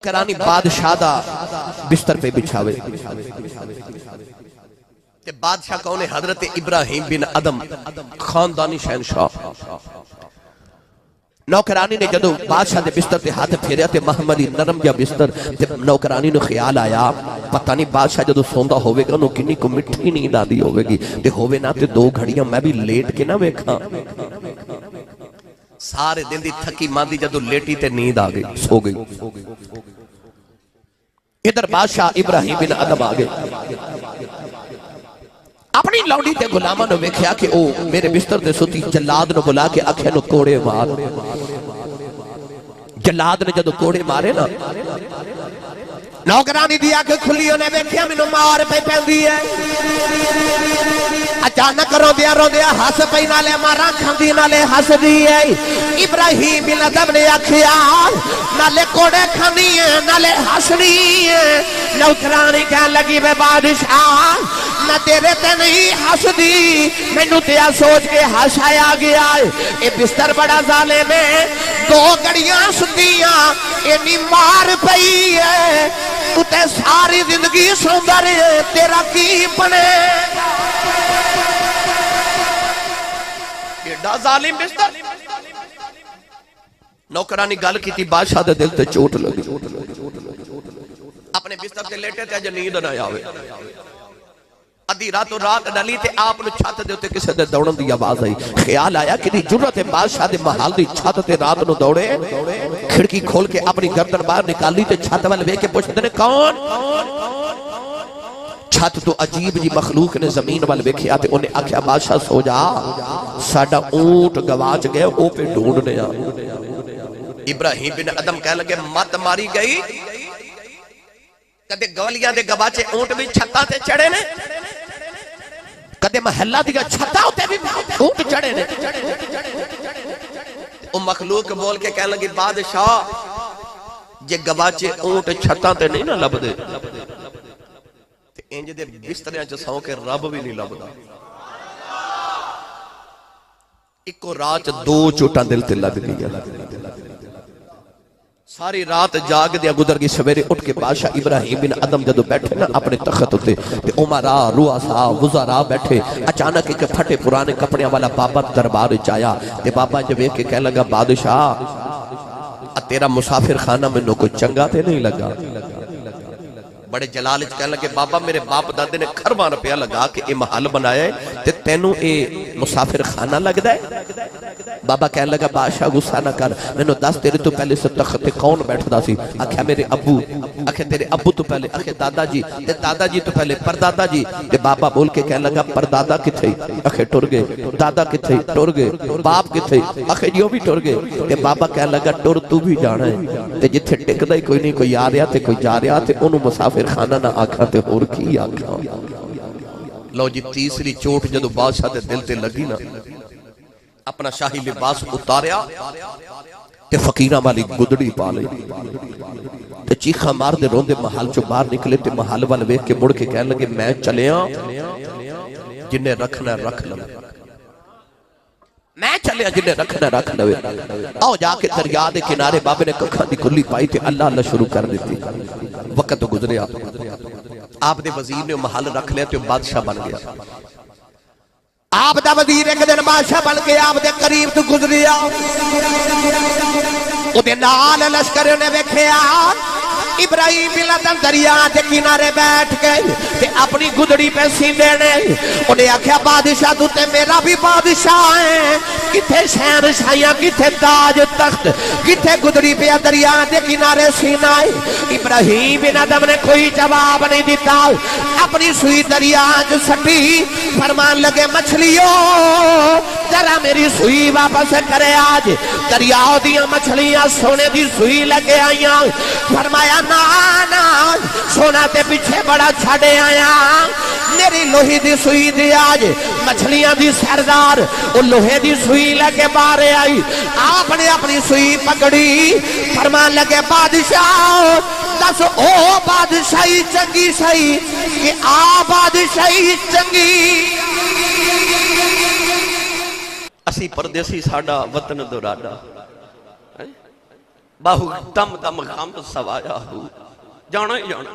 کرانی بادشاہ دا بستر پہ بچھاوے تے بادشاہ کون ہے؟ حضرت ابراہیم بن ادم خاندانی شہنشاہ۔ نوکرانی نے جدو بادشاہ دے بستر تے ہاتھ پھیریا تے محمدی نرم جا بستر تے نوکرانی نے خیال آیا پتہ نہیں بادشاہ جدو سوندا ہوئے گا انہوں کنی کو مٹھی نیند آدھی ہوئے گی تے ہوئے نا تے 2 گھڑیاں میں بھی لیٹ کے نہ ویکھاں۔ سارے دن دی تھکی ماندی جدو لیٹی تے نیند آگئی سو گئی۔ ادھر بادشاہ ابراہیم بن ادم آگئے اپنی لوڑی تے غلامہ نے ویکھیا کہ او میرے بستر تے ستی جلاد نے بلا کے اکھے نو کوڑے مار۔ جلاد نے جدو کوڑے مارے نا نوکرانی دیا کہ کھلیوں نے ویکھیا مینوں مار پہ پیندی ہے۔ اچانک رو دیا ہس پئی نالے مارا کھندی نالے ہس دی ہے۔ ابراہیم بن ادم نے آکھیا نالے کوڑے کھانی ہے نالے ہسنی ہے۔ نوکرانی کہنے لگی بے بادشاہ نہ تیرے تے نہیں ہس دی مینوں تے سوچ کے ہسایا گیا ہے۔ اے بستر بڑا ظالم ہے 2 گھڑیاں سدیاں اینی مار پئی ہے تو تے ساری زندگی سوندر ہے تیرا کی بنے ایڈا ظالم بستر۔ نوکرانی گل کی تھی بادشاہ دے دل تے چوٹ لگی اپنے بستر تے لیٹے تے اجے نیند نہ آوے۔ ادھی رات ڈلی تے آپ نے چھت دے ہوتے کسے دے دوڑن دی آواز آئی۔ خیال آیا کہ دی جرت بادشاہ دے محال دی چھت تے رات نو دوڑے کھڑکی کھول کے اپنی گردن باہر نکالی تے چھت والے وے کے پوچھتے نے کون؟ چھت تو عجیب جی مخلوق نے زمین والے ویکھیا تے انہیں آکھیا بادشاہ سو جا ساڈا اونٹ گواچ گئے او پہ ڈھونڈنے آ۔ ابراہیم بن ادم کہہ لگے مت ماری گئی کدے گولیاں دے گواچے اونٹ بھی چھتاں تے چڑھے نے کدے محلہ دیگا چھتا ہوتے بھی اونٹ چڑھے نے۔ او مخلوق بول کے کہنے لگی بادشاہ جے گواچے اونٹ چھتاں تے نہیں نہ لب دے تے انج دے بستریاں چ سو کے رب بھی نہیں لبدا۔ اکو رات 2 چوٹاں دل تے لگ گئی ساری رات جاگ دیا گزر گئی۔ سویرے اٹھ کے بادشاہ ابراہیم بن ادم جدو بیٹھے نا اپنے تخت ہوتے تے عمرا رؤسا وزراء بیٹھے اچانک ایک پھٹے پرانے کپڑے والا بابا دربار چایا تے بابا جب ایک کہہ لگا بادشاہ تیرا مسافر خانہ میں نو کوئی چنگا تے نہیں لگا۔ بڑے جلال کہنے لگے بابا میرے باپ دادے نے کھرواں روپیہ لگا کے اے محل بنایا ہے تے تینوں اے مسافر خانہ لگدا ہے۔ بابا کہنے لگا بادشاہ غصہ نہ کر مینوں دس تیرے تو پہلے سے تخت تے کون بیٹھدا سی؟ آکھیا میرے ابو۔ آکھیا تیرے ابو تو پہلے؟ آکھیا دادا جی تے دادا جی تو پہلے پردادا جی تے بابا بول کے کہنے لگا پردادا کتھے؟ آکھیا ٹر گئے۔ دادا کتھے؟ ٹر گئے۔ باپ کتھے؟ آکھیا جی وہ بھی ٹر گئے۔ تے بابا کہنے لگا ٹر تو بھی جانا ہے تے جتھے ٹکدا ہی کوئی نہیں کوئی آ رہا تے کوئی جا رہا تے اونوں مسافر خانہ نہ آکھا تے اور کی آکھا۔ لو جی تیسری چوٹ جدو بادشاہ دے دل تے لگی نا اپنا شاہی لباس اتاریا تے فقیرہ والی گدڑی پا لئی تے چیخا مار دے روندے محل چو باہر نکلے تے محل والے ویکھ کے مڑ کے کہنے لگے میں چلیاں جنہیں رکھنا رکھ لو میں چلیا جنہیں رکھنا رکھ لو۔ آؤ جا کے دریا دے کنارے بابے نے ککھاں دی کلی پائی تے اللہ اللہ شروع کر دیتی۔ وقت گزریا آپ دے وزیر نے محل رکھ لیا تے بادشاہ بن گیا۔ آپ دا وزیر ایک دن بادشاہ بن کے آپ دے قریب تو گزریا او دے نال لشکر نے ویکھیا ابراہیم بن ادم دریا دے کنارے بیٹھ گئے تے اپنی گدڑی پہ سیندے نے۔ انہیں آکھیا بادشاہ تو تے میرا بھی بادشاہ ہے کتھے شہنشاہیاں کتھے تاج تخت کتھے گدڑی پہ دریا دے کنارے سینا ہے۔ ابراہیم بن ادم نے کوئی جواب نہیں دیتا اپنی سوئی دریا جو سٹی فرمان لگے مچھلیوں ذرا میری سوئی واپس کرے آج۔ دریاؤ دیا مچھلیاں سونے دی سوئی لگے آئیاں فرمایا نا سونا تے پیچھے بڑا چھڑے آیا میری لوہی دی سوئی دی آج مچھلیاں دی سردار او لوہے دی سوئی لگے بارے آئی۔ آپ نے اپنی سوئی پکڑی فرمان لگے بادشاہ دس او بادشاہی چنگی سہی کہ آ بادشاہی چنگی۔ اسی پردیسی ساڈا وطن دوراڈا باہو دم دم غم سوایا ہو جانا ہی جانا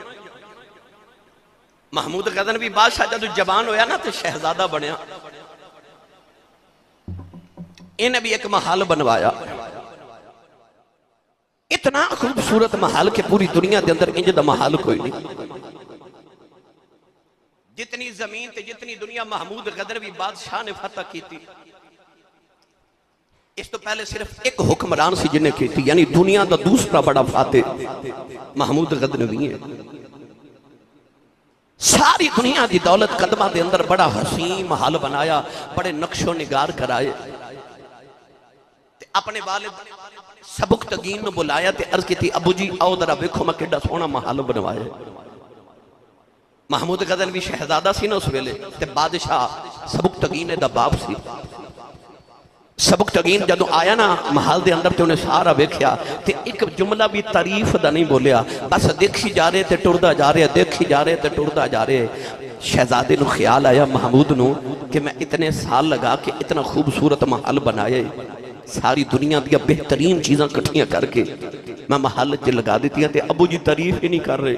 محمود غزنوی بادشاہ جدو جوان ہویا نا تو شہزادہ بنیا انہیں بھی ایک محل بنوایا اتنا خوبصورت محل کہ پوری دنیا دے اندر انج دا محل کوئی نہیں جتنی زمین تے جتنی دنیا محمود غزنوی بادشاہ نے فتح کی تھی اس تو پہلے صرف ایک حکمران سی جنہیں کی تھی یعنی دنیا دا دوسرا بڑا فاتح محمود غزنوی ہے ساری دنیا دی دولت قدمہ دے اندر بڑا حسین محل بنایا بڑے نقش و نگار کرائے اپنے والد سبکتگین نے بلایا تے عرض کی تھی ابو جی آؤ ذرا ویکھو میں کیڈا سونا محل بنوایا محمود غزنوی شہزادہ سی نا اس ویلے تے بادشاہ سبکتگین دا باپ سی سبکتگین جدو آیا نا محل دے اندر تے انہیں سارا ویکھیا تے ایک جملہ بھی تعریف دا نہیں بولیا بس دیکھی جا رہے تے ٹردا جا رہے دیکھی جا رہے تے ٹردا جا رہے شہزادے نو خیال آیا محمود نو کہ میں اتنے سال لگا کے اتنا خوبصورت محل بنائے ساری دنیا دیا بہترین چیزاں کٹھیاں کر کے میں محل تے لگا دیتی ہیں تے ابو جی تعریف ہی نہیں کر رہے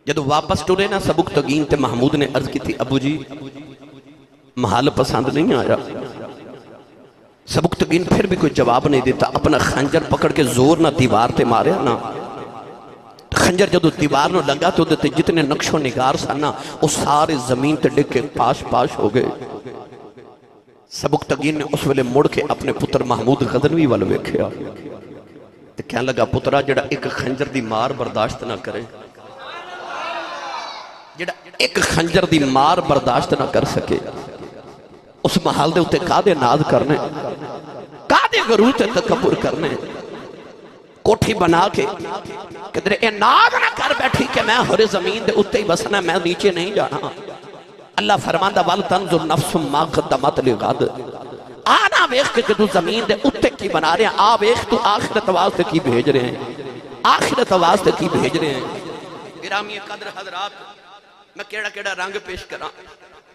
جدو واپس ٹورے نا سبکتگین تے محمود نے عرض کی تھی ابو جی محل پسند نہیں آیا سبکتگین پھر بھی کوئی جواب نہیں دیتا اپنا خنجر پکڑ کے زور نہ دیوار تے مارے نا خنجر جدو دیوار نو لگا تو دیتے جتنے نقش و نگار سانا وہ سارے زمین تے ڈگ کے پاش پاش ہو گئے سبکتگین نے اس ویلے مڑ کے اپنے پتر محمود غزنوی والے ویکھیا تے کہنے لگا پترا جڑا ایک خنجر دی مار برداشت نہ کرے جڑا ایک خنجر دی مار برداشت نہ کر سکے اس محل دے اتے کادے ناز کرنے کادے غرور تے تکبر کرنے کوٹھی بنا کے کدھر اے ناز نہ کر بیٹھی کہ میں ہر زمین دے اتے ہی بسنا میں نیچے نہیں جانا اللہ فرماندہ وَلْتَنْظُرْ نَفْسٌ مَا قَدَّمَتْ لِغَدْ آنا ویخ کے تو زمین دے اتے کی بنا رہے ہیں آ ویخ تو آخرت واسطے کی بھیج رہے ہیں آخرت واسطے کی بھیج رہے ہیں گرامی قدر حضرات میں کیڑا رنگ پیش کرا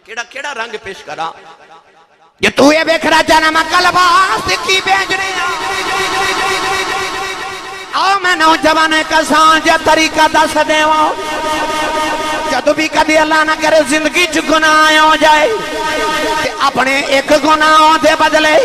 کیڑا رنگ پیش کرا یہ تو یہ بیکھ رہا جانا میں قلب واسطے کی بھیج رہے ہیں آؤ میں نوجوانے کا سانجہ طریقہ دس دے ہوں جدو بھی کدی اللہ نہ کرے زندگی چ گناہ ہو جائے اپنے ایک گناہ دے بدلے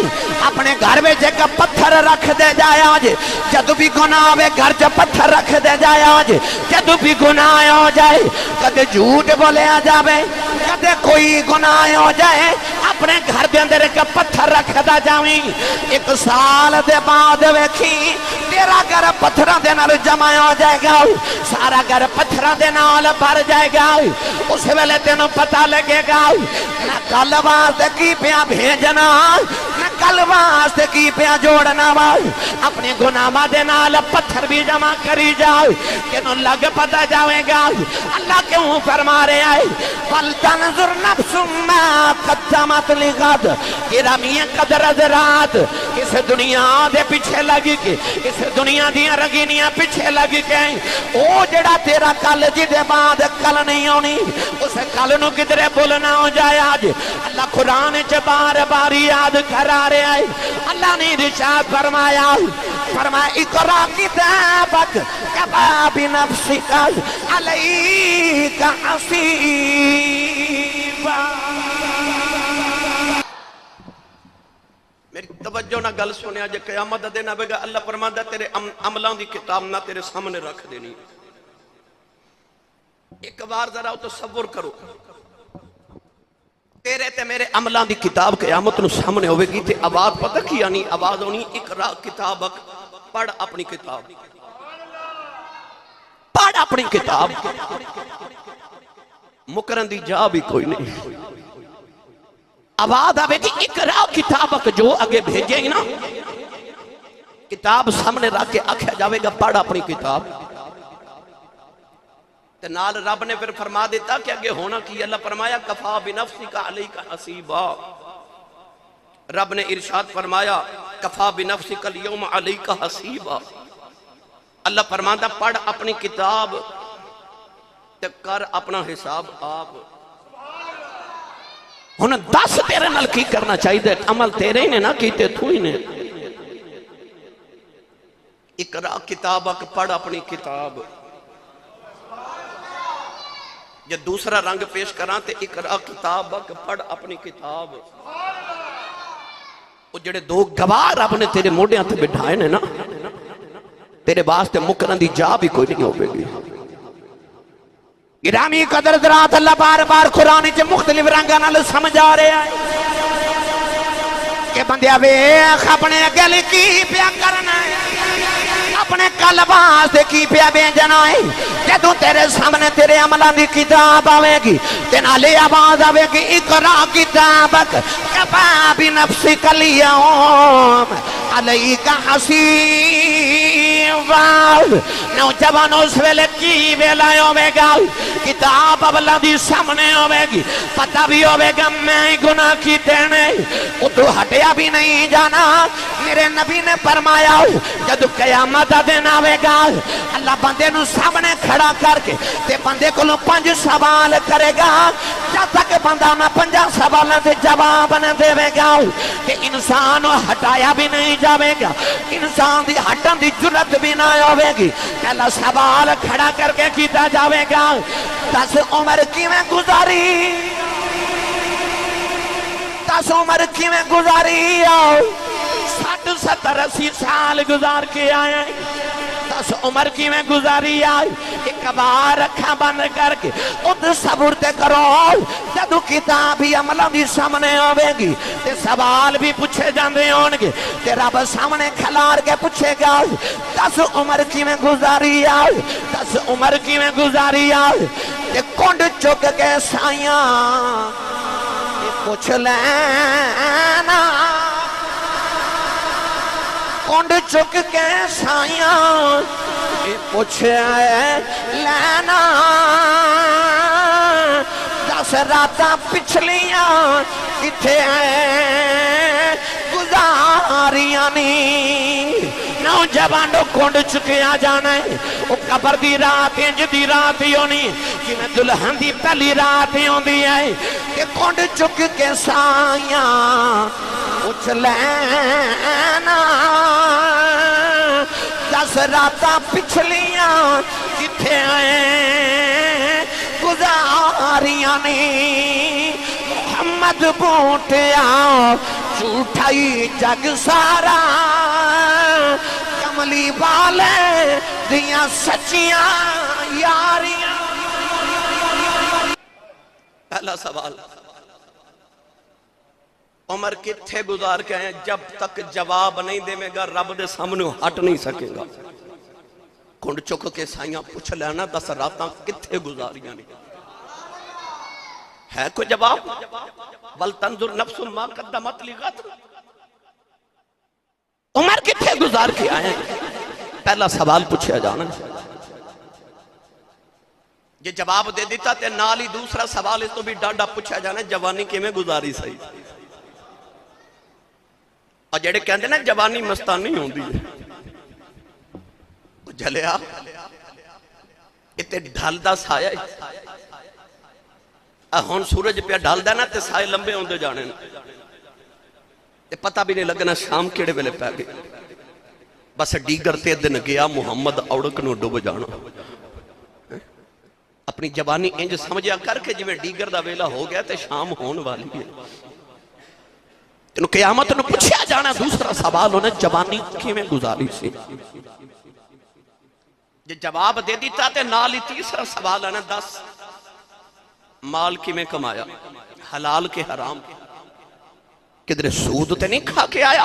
اپنے گھر میں ایک پتھر رکھ دے جائے آج جدو بھی گناہ ہوئے گھر چ پتھر رکھ دے جائے آج جدو بھی گناہ ہو جائے کدے جھوٹ بولے آ جاوے کدے کوئی گناہ ہو جائے اپنے گھر دے اندر ایک پتھر رکھ دا جاویں ایک سال دے بعد ویکھی تیرا گھر پتھروں دے نال جمع ہو جائے گا سارا گھر پتھروں دے نال بھر جائے گا اس ویلے تینوں پتہ لگے گا نہ کل واسطے کی پیا بھیجنا نہ کل واسطے کی پیا جوڑنا اپنے گناہ دے نال پتھر بھی جمع کری جاؤ کہ لگ پتہ جاوے گا اللہ کیوں فرما رہے آئے فَلْتَنْظُرْ نَفْسٌ مَا قَدَّمَتْ لِغَدْ گرامی قدر حضرات اس دنیا دے پیچھے لگی کے اس دنیا دیا رگینیاں پیچھے لگی کے او جڑا تیرا کل جی دے بعد کل نہیں ہونی اسے کل نو کدرے بولنا ہو جائے آج اللہ قرآن چے بار بار یاد کرا رہے آئے اللہ نے رشاد فرمایا اقرا کتابک کفا بنفسک علیک حسیبا میری توجہ نہ گل سنیا جے قیامت دینا بگا اللہ فرماتا تیرے عملان دی کتاب نہ تیرے سامنے رکھ دینی ایک بار ذرا تصور کرو تیرے تے میرے عملان دی کتاب قیامت نو سامنے ہوئے گی تے آواز پتہ کی یعنی آواز ہونی اقرا کتابک پڑھ اپنی کتاب پڑھ اپنی کتاب مکرن دی جا بھی کوئی نہیں آواز آوے گی اقرا کتابک جو آگے بھیجے ہی نا کتاب سامنے رکھ کے آکھا جاوے گا پڑھ اپنی کتاب تے نال رب نے پھر فرما دیتا کہ آگے ہونا کی اللہ فرمایا کفا بنفسک علیک حسیبا رب نے ارشاد فرمایا کفا بنفسک اليوم علیک حسیبا اللہ فرماتا پڑھ اپنی کتاب تے کر اپنا حساب آپ انہیں 10 تیرے نال کی کرنا چاہیے عمل تیرے ہی نے نہ کیتے تو ہی نے اقرا کتابک پڑھ اپنی کتاب. جے دوسرا رنگ پیش کراں تے اقرا کتابک پڑھ اپنی کتاب. وہ جڑے دو گواہ رب نے تیرے موڑے ہاتھ بٹھائے نے نا تیرے واسطے مکرن دی جا بھی کوئی نہیں ہوے گی. گرامی قدر درات اللہ بار بار قرآن چ مختلف رنگاں نال سمجھا رہا ہے کہ بندیا ویکھ اپنے گل کی پیا کرنا ہے اپنے قلب واسطے کی پیا بھیجنا ہے. جدوں تیرے سامنے تیرے عملاں دی کتاب آوے گی تے نالے آواز آوے گی اقرا کتابک کفا بنفسک الیوم علیک حسیبا. نوجوان اس ویلے کی ویلا ہوے گا کتاب اولا دی سامنے ہوے گی پتہ بھی ہوے گا میں گناہ کیتے نے ادھر ہٹیا بھی نہیں جانا. میرے نبی نے فرمایا جب قیامت دا دن آوے گا اللہ بندے نو سامنے کھڑا کر کے تے بندے کو 5 سوال کرے گا جب تک بندہ نہ 5 سوالوں دے جواب نہ دے گا تے انسان ہٹایا بھی نہیں جاوے گا انسان دی ہٹن دی جرت بھی نہ ہوے گی. پہلا سوال کھڑا کر کے کیتا جاوے گا 10 عمر کیویں گزاری 10 عمر کیویں گزاری 60 70 80 سال گزار کے آئے 10 عمر کی میں گزاری آئی ایک بار رکھا بند کر کے ادھر صبر تے کرو جدو کتاب ہی عملہ بھی سامنے ہوئے گی تے سوال بھی پوچھے جاندے ہونگے تے رب سامنے کھلار کے پوچھے گا 10 عمر کی میں گزاری آئی 10 عمر کی میں گزاری آئی تے کنڈ چک کے سائیاں پوچھ لینا کنڈ چک کے سائیاں پوچھ لینا 10 راتاں پچھلیاں کتھے گزاریاں نہیں. نوجوانوں کنڈ چکیا جانا ہے وہ قبر دی رات انج دی رات ہی ہونی کہ میں دلہن دی پہلی رات ہی ہوندی ہے کہ کنڈ چک کے سائیاں پوچھ لینا 10 راتاں پچھلیاں کتھے گزاریاں نہیں. محمد بوٹیا جھوٹائی جگ سارا کملی والے دیاں سچیاں یاریاں. پہلا سوال عمر کتھے گزار کے آئے جب تک جواب نہیں دے میں گا رب دے سامنے ہٹ نہیں سکے گا. کنڈ چک کے سائیاں پوچھ لینا 10 راتاں کتھے گزاریاں نہیں ہے کوئی جواب. بل تنظر نفس ما قدمت لغد عمر کتھے گزار کے آئے پہلا سوال پوچھا جانا. یہ جواب دے دیتا تے نال ہی دوسرا سوال اس تو بھی ڈاڈا پوچھا جانا جوانی کے میں گزاری صحیح. اور جڑے کہندے نا جوانی مستانی ہوندی ہے جھلیا اتے ڈھال دا سایہ ہون سورج پہ ڈھال دا نا تے سائے لمبے ہوندے جانے تے پتہ بھی نہیں لگنا شام کیڑے ویلے پہ گئے بس ڈیگر تے دن گیا محمد اوڑک نو ڈوب جانا. اپنی جوانی انج سمجھا کر کے جو ڈیگر دا ویلا ہو گیا تے شام ہون والی ہے. انہوں قیامت انہوں پوچھا جانا دوسرا سوال انہیں جوانی کی میں گزاری سی. جو جواب دے دیتا تے نالی تیسرا سوال انہیں 10 مال کی میں کمایا حلال کے حرام کدھر سود تے نہیں کھا کے آیا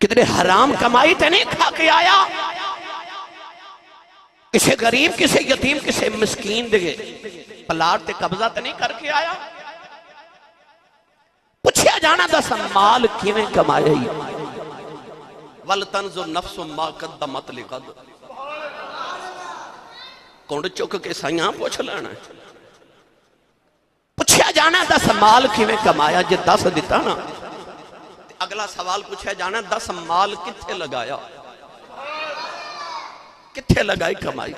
کدھر حرام کمائی تے نہیں کھا کے آیا کسے غریب کسے یتیم کسے مسکین دے پلاٹ تے قبضہ تے نہیں کر کے آیا. پوچھا جانا 10 مال کی میں کمایا ہی وَلْتَنْزُرْ نَفْسٌ مَا قَدَّمَتْ لِغَدْ کنڈ چک کے سائیاں پوچھ لینا ہے. پوچھا جانا 10 مال کی میں کمایا جے 10 دیتا نا اگلا سوال پوچھا جانا 10 مال کتھے لگایا کتھے لگائی کمائی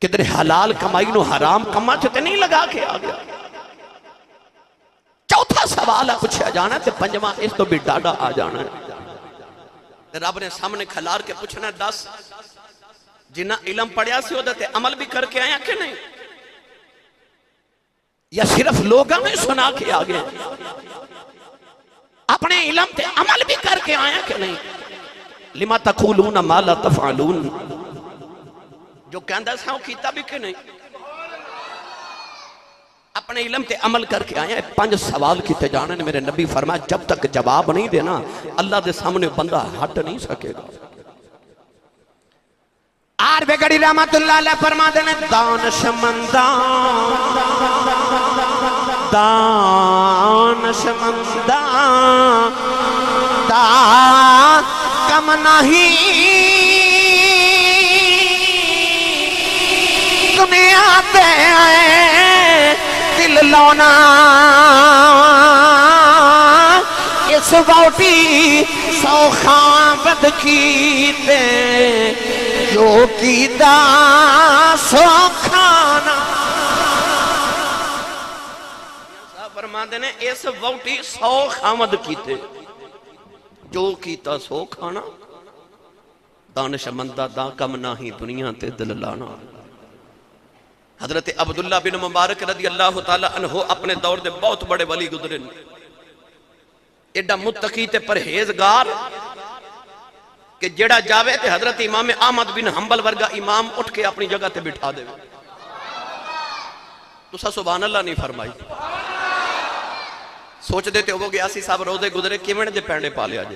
کدھر حلال کمائی نو حرام کما چھتے نہیں لگا کے آگیا. چوتھا سوال پوچھا جانا تے 5واں اس تو بھی ڈاڈا آ جانا ہے رب نے سامنے کھلار کے پوچھنا دس جنہ علم پڑھیا سی وہ تے عمل بھی کر کے آیا کہ نہیں، یا صرف لوگاں میں سنا کے آگے اپنے علم تے عمل بھی کر کے آیا کہ نہیں؟ لما تقولون ما لا تفعلون، جو کہندہ سا وہ کیتا بھی کہ نہیں؟ اپنے علم تے عمل کر کے آیا ہے۔ 5 سوال کیتے جانے نے، میرے نبی فرمایا جب تک جواب نہیں دینا اللہ دے سامنے بندہ ہٹ نہیں سکے گا۔ آر بگڑی رحمت اللہ علیہ فرما دینے دانشمندان دا کم نہیں دنیا دے دل لونا اس ووٹی سو خامد کیتے جو کیتا سو کھانا۔ فرما دینے اس ووٹی 100 خامد کیتے جو کیتا سو کھانا، دانشمندہ دا کم ناہی دنیا تے دل لانا۔ حضرت عبداللہ بن مبارک رضی اللہ تعالیٰ عنہ اپنے دور دے بہت بڑے ولی گزرے، ایڈا متقی تے پرہیزگار کہ جڑا جاوے تے حضرت امام احمد بن حنبل ورگا امام اٹھ کے اپنی جگہ تے بٹھا دے۔ تو سا سبحان اللہ نہیں فرمائی؟ سوچ دیتے ہو گیا سی صاحب روزے گزرے کیویں دے پینڈے پا لیا جے،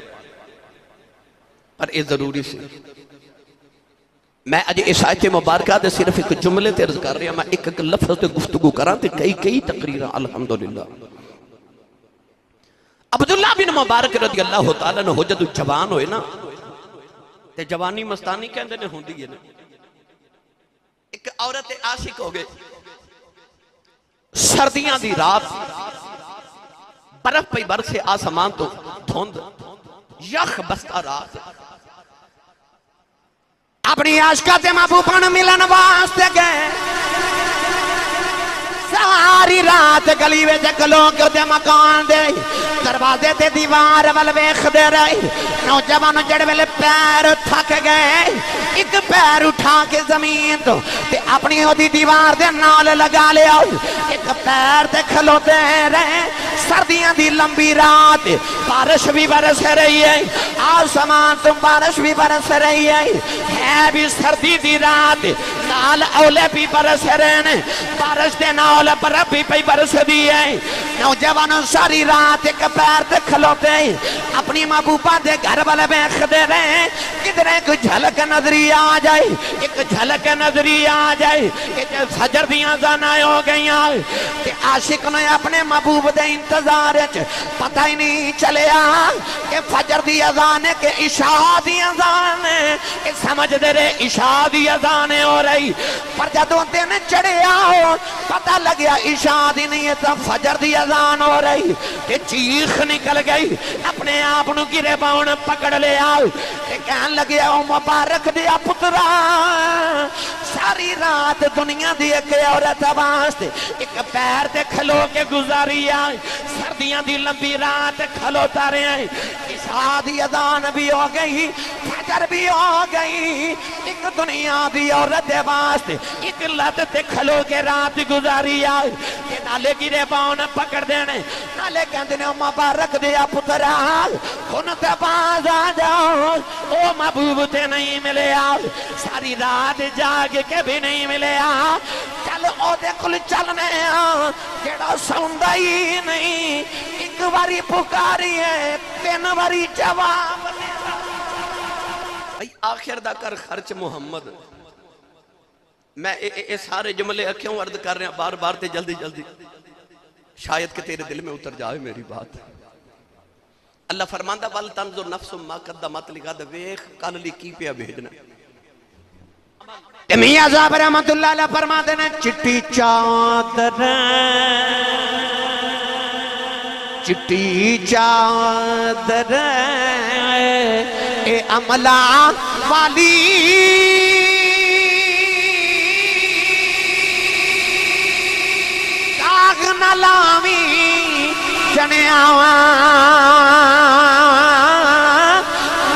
پر یہ ضروری سی۔ میں اج اس آیت مبارکہ دے صرف ایک جملے تے عرض کر رہا ہوں، میں ایک لفظ تے گفتگو کراں تے کئی تقریراں الحمدللہ۔ عبداللہ بن مبارک رضی اللہ تعالیٰ نے جدو جوان ہوئے نا تے جوانی مستانی کہندے نے ہوندی ہے نا، ایک عورت عاشق ہو گئے، سردیاں دی رات برف پہ برسے آسمان تو دھوند یخ بستا رات، اپنی عاشقہ تے محبوبہ نے ملن واسطے گئے، ساری رات گلی وچ کلو کے تے مکان دے دروازے تے دیوار ول ویکھدے رہے۔ نوجوان جڑے ویلے پیر تھک گئے، ایک پیر اٹھا کے زمین تو تے اپنی اودی دیوار دے نال لگا لیا، ایک پیر تے کھلوتے رہے۔ سردیاں دی لمبی رات، بارش بھی برس رہی ہے، آسمان تو بارش بھی برس رہی ہے بھی سردی دی رات، نال اولے بھی برس رہے ہیں، بارش دے نال برف بھی پہ برس دی ہے۔ نوجوان ساری رات ایک پیر تے کھلوتے اپنی محبوبہ دے گھر والے بیخدے رہے، کدھر ایک جھلک نظری آ جائے، ایک جھلک نظری آ جائے کہ فجر دیاں زانائیں ہو گئیاں تے عاشق نے اپنے محبوب دے انتظار پتہ ہی نہیں چلیا کہ فجر دی اذان ہے کہ عشاء دی اذان ہے، کہ سمجھ دے رہے عشاء دی اذان ہو رہی، پر جدوں دن چڑھیا پتہ لگیا عشاء دی نہیں ہے تو فجر دی اذان ہو رہی، کہ چیخ نکل گئی، اپنے آپ نو گرے باؤن پکڑ لیا، کہ کہن لگیا او مبارک دیا پترا، ساری رات دنیا دی ایک عورت واسطے ایک پیر تے کھلو کے گزاری آئی، سردیاں دی لمبی رات کھلوتا رہے ہیں، عشاء دی اذان بھی ہو گئی، فجر بھی ہو گئی، ایک دنیا دی عورت واسطے ایک لت تے کھلو کے رات گزاری آئی، کہ نالے گرے باؤن پکڑ دینے، نالے کہندے نے مبارک دیا پترا کن تے باز آ جاؤ، او محبوب تے نہیں ملے آؤ، ساری رات جاگ کے بھی نہیں ملے آؤ، چل او دے کل چلنے آؤ، جیڑا سوندہ ہی نہیں، ایک واری پکاری ہے 3 واری جواب نے آخر دا کر خرچ محمد۔ میں سارے جملے کیوں عرض کر رہے ہیں بار بار تے جلدی شاید کہ تیرے دل میں اتر جائے میری بات۔ اللہ فرماندہ وَلْ تَنْظُرْ نَفْسٌ مَا قَدَّمَتْ لِغَدٍ، ویکھ کل لی کی پیا بھیجنا۔ میاں صاحب رحمت اللہ علیہ فرماتے ہیں چٹی چادر اے عملہ والی داغ نہ لاوی جنیاواں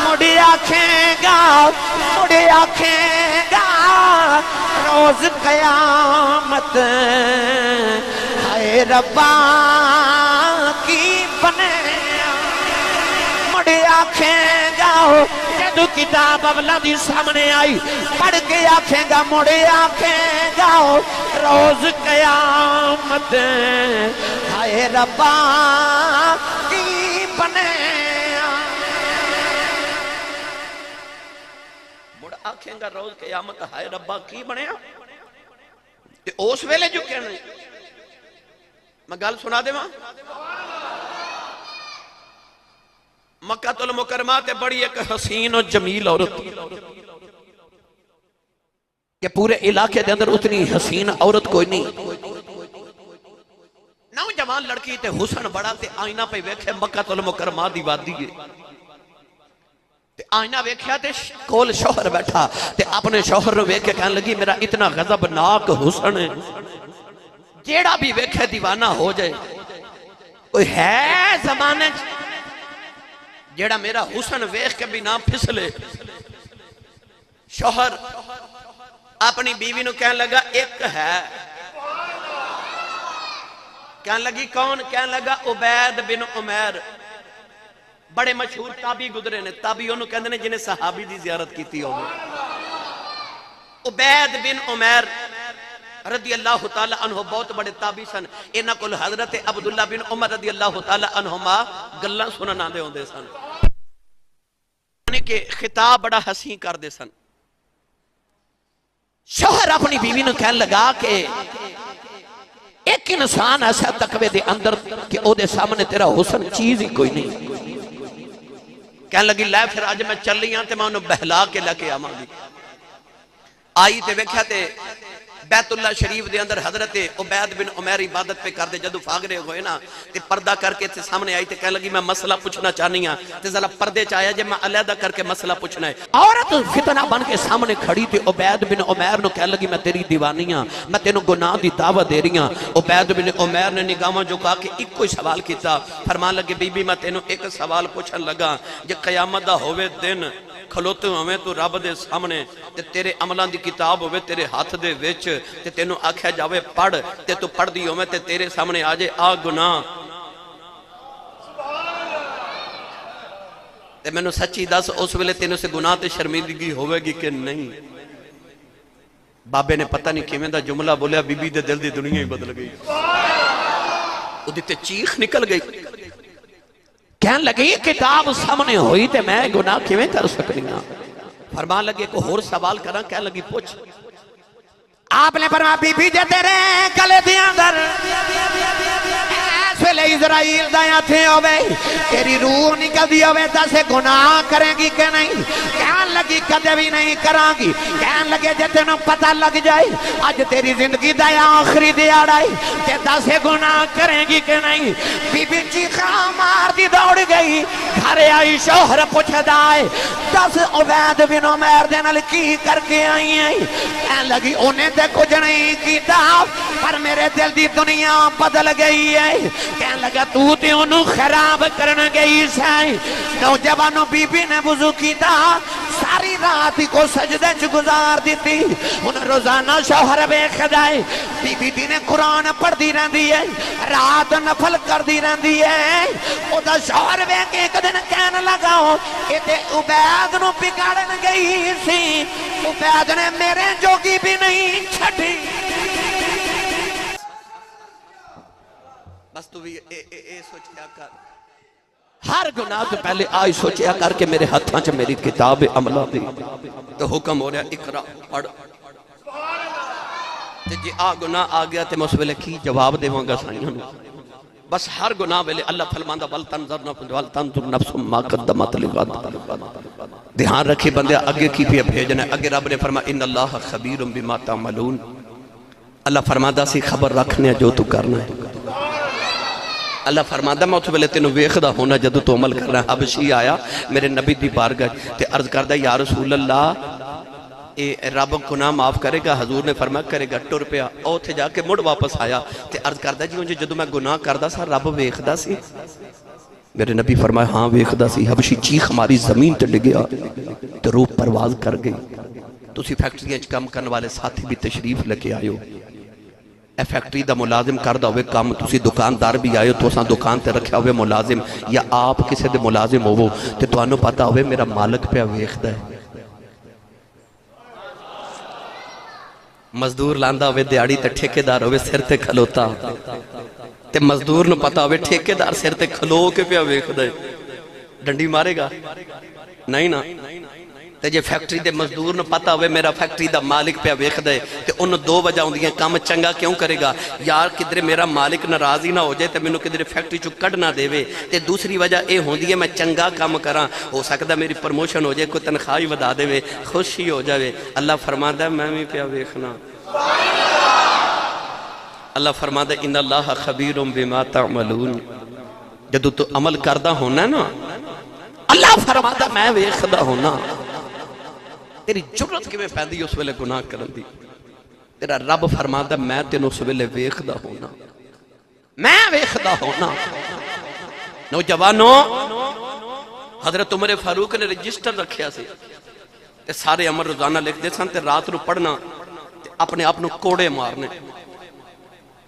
مڑیا گا مڑے آکھیں گا روز قیامت ہائے ربا کی بنے مڑے آکھیں گا جدو کتاب اولا دی سامنے آئی پڑھ کے آکھیں گا مڑے آکھیں گا روز قیامت ہائے ربا کی بنے مڑ آکھیں گا روز قیامت ہائے ربا کی بنیا اس ویلے جو کہنے میں گل سنا دے ماں مکہ المکرمہ بڑی ایک حسین و جمیل عورت کہ پورے علاقے دے اندر اتنی حسین عورت کوئی نہیں نوجوان لڑکی تے حسن بڑا تے آئینہ پہ ویکھے مکہ المکرمہ دی وادی ہے تے آئینہ ویکھیا تے کول شوہر بیٹھا تے اپنے شوہر رو ویکھے کہنے لگی میرا اتنا غضبناک حسن ہے جیڑا بھی ویکھے دیوانہ ہو جائے کوئی ہے زمانے جیڑا میرا حسن ویکھ کے بھی نہ پھسلے شوہر اپنی بیوی نو کہنے لگا ایک ہے کہنے لگی کون کہنے لگا عبید بن عمیر بڑے مشہور تابعی گزرے نے تابعی انہوں کہندے نے جنہیں صحابی دی زیارت کیتی ہوگی عبید بن عمیر رضی اللہ تعالی عنہ بہت بڑے تابعی سن انہاں کول حضرت عبداللہ بن عمر رضی اللہ تعالی عنہما گلاں سنن آندے ہوندے سن یعنی کہ خطاب بڑا حسین کر دے سن شوہر اپنی بیوی نے کہنے لگا کہ ایک انسان ایسا تقوی دے اندر کہ او دے سامنے تیرا حسن چیز ہی کوئی نہیں کہنے لگی لے پھر آج میں چل رہی ہوں تے میں انہوں بہلا کے لکے آماں گی آئی تے ویکھیا تے بیت اللہ شریف دے اندر حضرت عبید بن عمیر عبادت پہ کر دے جدو فاغرے ہوئے نا تے پردہ کر کے تے سامنے آئی تے کہنے لگی میں مسئلہ پوچھنا چاہنی ہاں تے ذرا پردے چاہیا جے میں علیحدہ کر کے مسئلہ پوچھنا ہے عورت فتنہ بن کے سامنے کھڑی تے عبید بن عمیر نو کہنے لگی میں تیری دیوانی ہاں میں تینوں گناہ دی دعوت دے رہی ہاں عبید بن عمیر نے نگاہاں جو کہا کہ ایک کوئی سوال کیتا فرمان لگے بی بی میں تینوں ایک سوال پوچھن لگا جے قیامت دا ہوئے دن کھلوتے ہوئے تو رب دے سامنے تے تیرے عملان دی کتاب ہوئے تیرے ہاتھ دے وچ تے تینوں آکھیا جاوے پڑھ تے تو پڑھ دی ہوئے تے تیرے سامنے آجے آ گناہ تے میں نے سچی دس اس ویلے تینوں سے گناہ تے شرمیدگی ہوئے گی کہ نہیں بابے نے پتہ نہیں کیویں دا جملہ بولیا بی بی دے دل دی دنیا ہی بدل گئی او دی تے چیخ نکل گئی کہنے لگی کتاب سامنے ہوئی تے میں گناہ کیویں کر سکنی ہاں فرمان لگے کو اور سوال کرا کہنے لگی پوچھ آپ نے فرمایا بی بی جے تیرے گلے دے اندر ایسے اسرائیل دایاں تھے ہوئے تیری روح نکل دی ہوئے تاسے گناہ کریں گی کہ نہیں کہنے لگی کدے بھی نہیں کران گی کہنے لگے جے تینوں پتہ لگ جائے آج تیری زندگی دایا آخری دیاڑائی کہ تاسے گناہ کریں گی کہ نہیں بی بی چیخا مار دی دوڑ گئی گھر آئی شوہر پوچھ دائے دس عبید بن عمیر دے نال کی کر کے آئی ہیں کہنے لگی انہیں تے کچھ نہیں کیتا پر میرے دل دی دنیا بدل گئی ہے کہنے لگا تو تے انہوں خراب کرنے گئی سائیں نوجوانوں بی بی نے وضو کیتا ساری رات کو سجدے چ گزار دیتی انہیں روزانہ شوہر بے خدائے بی بی دی نے قرآن پڑھ دی رہن دی ہے رات نفل کر دی رہن دی ہے او دا شوہر بے کے ایک دن کہنے لگا ہو کہ تے عبید نو بگاڑن گئی سی عبید نے میرے جوگی بھی نہیں چھٹی بس تو بھی اے سوچیا کر ہر گناہ تو پہلے آئی سوچیا کر کے میرے ہتھاں چ میری کتاب عملہ دی تو حکم ہو رہا اقرا پڑھ تے جی آ گناہ آ گیا تے میں اس ویلے کی جواب دے وانگا سائیاں نو بس ہر گناہ ویلے اللہ فرماندہ وَلْتَنْظُرْ نَفْسٌ مَا قَدَّمَتْ لِغَدٍ دھیان رکھے بندے آگے کی بھی بھیجنا ہے اگر رب نے فرمایا ان اللہ خبیر بما تعملون اللہ فرماندہ سی خبر رکھنے جو تو کرنا ہے اللہ فرماندہ میں اتھو بلے تینوں ویخدہ ہونا جدو تو عمل کرنا ہے حبشی آیا میرے نبی دی بارگاہ تے عرض کردہ یا رسول اللہ اے رب گناہ معاف کرے گا حضور نے فرمایا کرے گا ٹر پیا او تھے جا کے مڑ واپس آیا تے عرض کردہ جی انجھے جدو میں گناہ کردہ سا رب ویخدہ سی میرے نبی فرمایا ہاں ویکھدا سی، حبشی چیخ ماری زمین تے ڈگیا تو روح پرواز کر گئی۔ تسی فیکٹریاں وچ کام کرن والے ساتھی بھی تشریف لے کے آئے ہو، اے فیکٹری دا ملازم کردا ہوئے کام، تسی دکاندار بھی آئے ہو، تو اساں دکان تے رکھیا ہوئے ملازم، یا آپ کسے دے ملازم ہوو تے تانوں پتہ ہوئے میرا مالک پہ ویکھدا ہے۔ مزدور لاندا ہوئے دیاڑی تے ٹھیکیدار ہوئے سر تے کھلوتا تے مزدور نو پتا ہوئے ٹھیکیدار سر تے کھلو کے پیا ویکھدا ہے، ڈنڈی مارے گا نہیں نا؟ تے جے فیکٹری دے مزدور نو پتا ہوئے میرا فیکٹری دا مالک پیا ویکھدا ہے تے انہوں دو وجہ ہوندیاں، کام چنگا کیوں کرے گا؟ یار کدھر میرا مالک ناراض ہی نہ ہو جائے تے مینوں کدھر فیکٹری چوں کڈ نہ دیوے، تے دوسری وجہ اے ہوندی ہے میں چنگا کام کراں، ہو سکدا میری پروموشن ہو جائے، کوئی تنخواہ ودا دے، خوشی ہو جاوے۔ اللہ فرماندا ہے میں بھی پیا ویکھنا۔ اللہ فرماندا ہے ان اللہ خبیر بما تعملون، جدو تو عمل کردا ہونا نا اللہ فرماندا میں ویکھدا ہونا۔ تیری جرت کیویں پیندی اس ویلے گناہ کرن دی؟ تیرا رب فرماندا میں تینوں اس ویلے ویکھدا ہونا، میں ویکھدا ہونا۔ نوجوانوں، حضرت عمر فاروق نے رجسٹر رکھیا سی تے سارے عمل روزانہ لکھ دے سن تے رات نو پڑھنا تے اپنے آپ نو کوڑے مارنے۔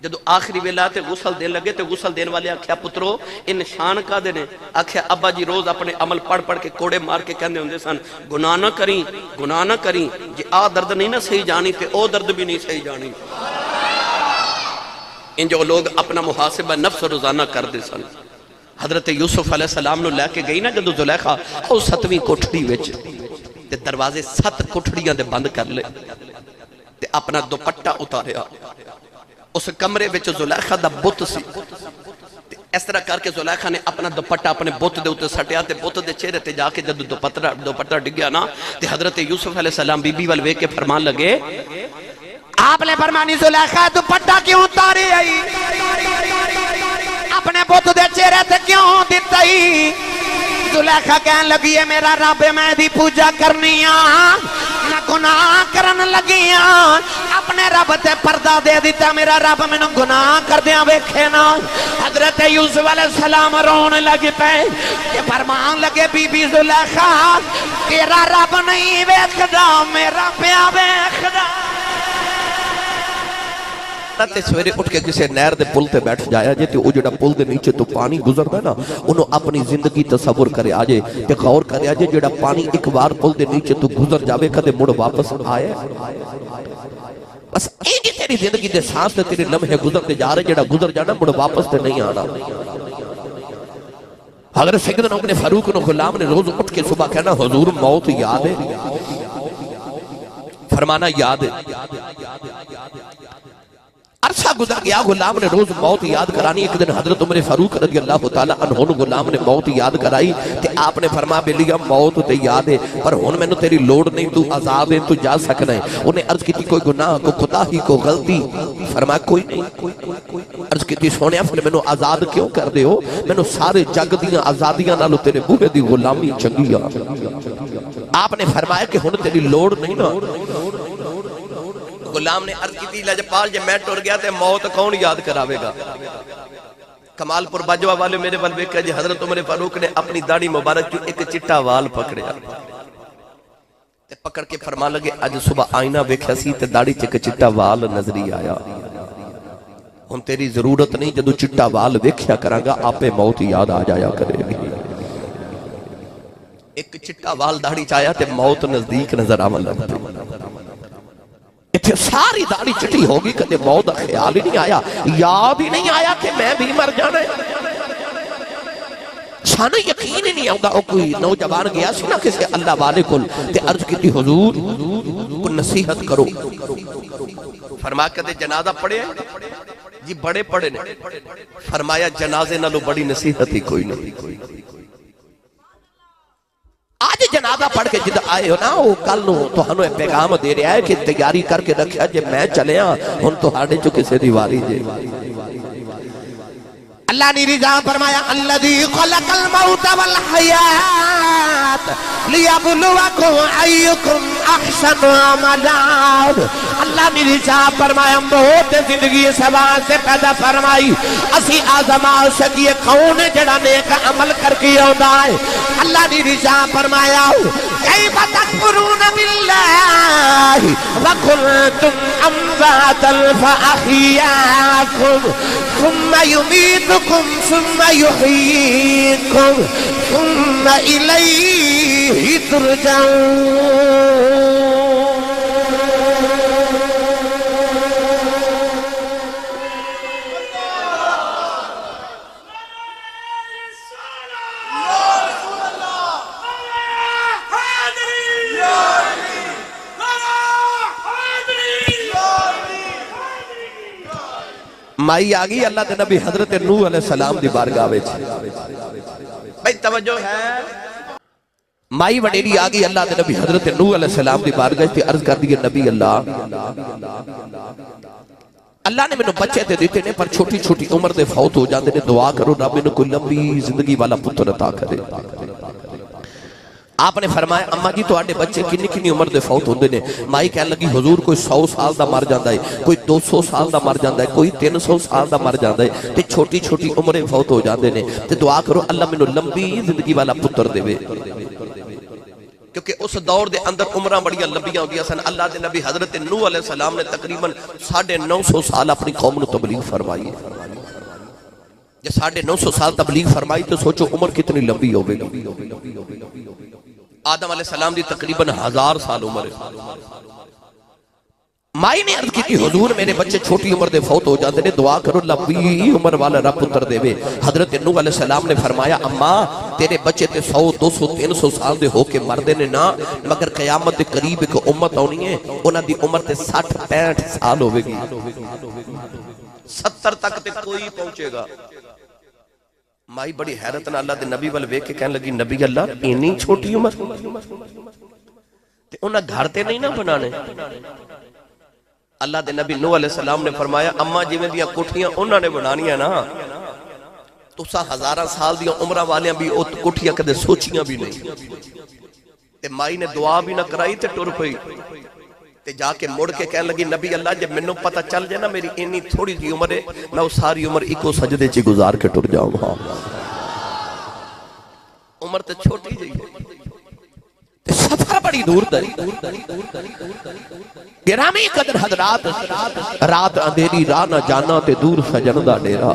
جدو آخری ویلا تے غسل دین لگے تے غسل دین والے آکھیا پترو ان نشان کا دینے؟ آکھیا ابا جی روز اپنے عمل پڑھ پڑھ کے کوڑے مار کے کہندے ہوندے سن گناہ نہ کریں، گناہ نہ کریں، جی آ درد نہیں نہ صحیح جانی تے او درد بھی نہیں صحیح جانی۔ ان جو لوگ اپنا محاسبہ نفس روزانہ کر دے سن۔ حضرت یوسف علیہ السلام نو لے کے گئی نا جدو زلیخا او 7ویں کوٹھڑی وچ تے دروازے 7 کوٹھڑیاں دے بند کر لے تے اپنا دوپٹہ اتاریا، اس کمرے وچ زلیخا دا بت سی، اس طرح کر کے زلیخا نے اپنا دوپٹہ اپنے بت دے اوتے سٹیا تے بت دے چہرے تے جا کے جدو دوپٹہ ڈگیا نا تے حضرت یوسف علیہ السلام بی بی وال ویکھ کے فرمان لگے آپ نے فرمانی زلیخا دوپٹہ کیوں اتاری آئی؟ اپنے بت دے چہرے تے کیوں دتائی؟ زلیخا کہن لگی ہے میرا رب میں دی پوجا کرنیاں نہ گناہ کرن لگیاں، اپنے رب تے پردہ دے دیتا میرا رب میں گناہ کر دیاں ویکھے نا۔ حضرت یوسف علیہ السلام رونے لگے پہ کہ فرمان لگے بی بی زلیخا تیرا رب نہیں ویکھدا میرا پیا ویکھدا۔ تے سویرے اٹھ کے کسے نہر دے پل تے بیٹھ جایا جے تے او جڑا پل دے نیچے تو پانی گزردا نا انہوں اپنی زندگی تصور کرے آجے تے غور کرے آجے جڑا پانی ایک بار پل دے نیچے تو گزر جاوے کدے مڑ واپس آئے؟ بس ایک ہی تیری زندگی دے سانس تے تیرے لمحے گزر تے جا رہے جڑا گزر جانا مڑ واپس تے نہیں آنا۔ حضرت سیدنا عمر فاروق نو غلام نے روز اٹھ کے صبح کہنا حضور موت یاد ہے؟ فرمانا یاد ہے۔ عرصہ گزر گیا غلام نے روز موت یاد کرانی۔ ایک دن حضرت عمر فاروق رضی اللہ تعالیٰ عنہ غلام نے موت یاد کرائی تے آپ نے فرمایا بلیا موت تے یاد ہے پر ہن میں نے تیری لوڑ نہیں، تو آزاد ہے، تو جا سکنا ہے۔ انہیں عرض کی تھی کوئی گناہ کو خدا ہی کو غلطی؟ فرمایا کوئی نہیں۔ عرض کی تھی سونیا پھر میں نے آزاد کیوں کر دے ہو؟ میں نے سارے جگ دیاں آزادیاں نالو تیرے بوہے دی غلامی چنگی آ۔ آپ نے فرمایا کہ ہن تیری لوڑ نہیں نا۔ غلام نے عرض کی تھی لجپال جے میں ٹر گیا تے موت کون یاد کراوے گا؟ کمال پور باجوہ والے میرے ول ویکھیا جی حضرت عمر فاروق نے اپنی داڑھی مبارک کی ایک چٹا وال پکڑیا تے پکڑ کے فرمان لگے اج صبح آئینہ ویکھیا سی تے داڑھی چ ایک چٹا وال نظری آیا، ہن تیری ضرورت نہیں، جدو چٹا وال ویکھیا کراں گا آپے موت یاد آ جایا کرے گی۔ ایک چٹا وال داڑھی چایا تے موت نزدیک نظر آون لگ پئی۔ اتھے ساری داڑھی چٹی ہوگی کدے موت دا خیال ہی نہیں آیا، یاد ہی نہیں آیا کہ میں بھی مر جانا ہے۔ سانو یقین ہی نہیں آؤں گا او کوئی نوجوان گیا سی نا کسی اللہ والے کل تے عرض کی تھی حضور کو نصیحت کرو۔ فرمایا کدے جنازہ پڑھے جی بڑے پڑھے نے، فرمایا جنازے نالو بڑی نصیحت ہی کوئی نہیں۔ آج جنازہ پڑھ کے جد آئے ہو نا وہ کل نو تو ہنو پیغام دے رہا ہے کہ تیاری کر کے رکھیا جے میں چلے ہاں ہن تو ہاڑے جو کسے دیواری جے۔ اللہ نے رضا فرمایا الذی خلق الموت والحیات لیبلوکم ایکم احسن عملا اللہ نے رشاد فرمایا موت زندگی سوال سے پیدا فرمائی اسی آزما سکیے کون جڑا نیک عمل کر کے آندا ہے اللہ نے رشاد فرمایا کیف تکفرون باللہ وکنتم امواتا فاحیاکم ثم یمیتکم ثم یحییکم ثم الیہ ترجعون مائی آگئی اللہ دے نبی حضرت نوح علیہ السلام دی بارگاہ وچ بھائی توجہ ہے مائی وڈیری آگئی اللہ دے نبی حضرت نوح علیہ السلام دی بارگاہ تے عرض کر دی نبی اللہ نے میں بچے تے دیتے نے پر چھوٹی چھوٹی عمر دے فوت ہو جاندے نے دعا کرو رب میں کوئی لمبی زندگی والا پتر عطا کرے آپ نے فرمایا اماں جی تو آڑے بچے کنی کنی عمر دے فوت ہوندے نے مائی کہنے لگی حضور کوئی 100 سال دا مر جاندہ ہے کوئی 200 سال دا مر جاندہ ہے کوئی 300 سال دا مر جاندہ ہے تے چھوٹی چھوٹی عمریں فوت ہو جاندے نے تے دعا کرو اللہ میں لمبی زندگی والا پتر دے وے کیونکہ اس دور دے اندر عمرہ بڑی لمبیاں ہوندیاں سن اللہ دے نبی حضرت نوح علیہ السلام نے تقریباً 950 سال اپنی قوم نے تبلیغ فرمائی جب 950 سال تبلیغ فرمائی تو سوچو عمر کتنی لمبی ہوگی آدم علیہ السلام دی تقریباً 1000 سال عمر ہے مائی نے عرض کی حضور میرے بچے چھوٹی عمر دے فوت ہو جاتے نے دعا کرو لمبی عمر والا رب پتر دے وے حضرت نوح علیہ السلام نے فرمایا اماں تیرے بچے تے 100 200 300 سال دے ہو کے مردے نے نا مگر قیامت دے قریب ایک امت ہونی ہے انہاں دی عمر تے 60 65 سال ہوے گی 70 تک تے کوئی پہنچے گا مائی بڑی حیرت نہ اللہ دے نبی وال ویکھ کے کہنے لگی نبی اللہ اتنی چھوٹی عمر تے انہاں گھر تے نہیں نہ بنانے اللہ دے نبی نوح علیہ السلام نے فرمایا اماں جویں دیاں کوٹھیاں انہاں نے بنانیاں نا تساں ہزاراں سال دیاں عمراں والیاں بھی او کوٹھیاں کدے سوچیاں بھی نہیں تے مائی نے دعا بھی نہ کرائی تے ٹر پئی تے جا کے مڑ کے کہنے لگی نبی اللہ جب مینوں پتہ چل جائے نا میری اتنی تھوڑی سی عمر ہے میں وہ ساری عمر ایکو سجدے چ گزار کے ٹر جاؤں گا عمر تے چھوٹی جئی تے سفر بڑی دور دا گرامی قدر حضرات رات اندھیری راہ نہ جانا تے دور سجن دا ڈیرا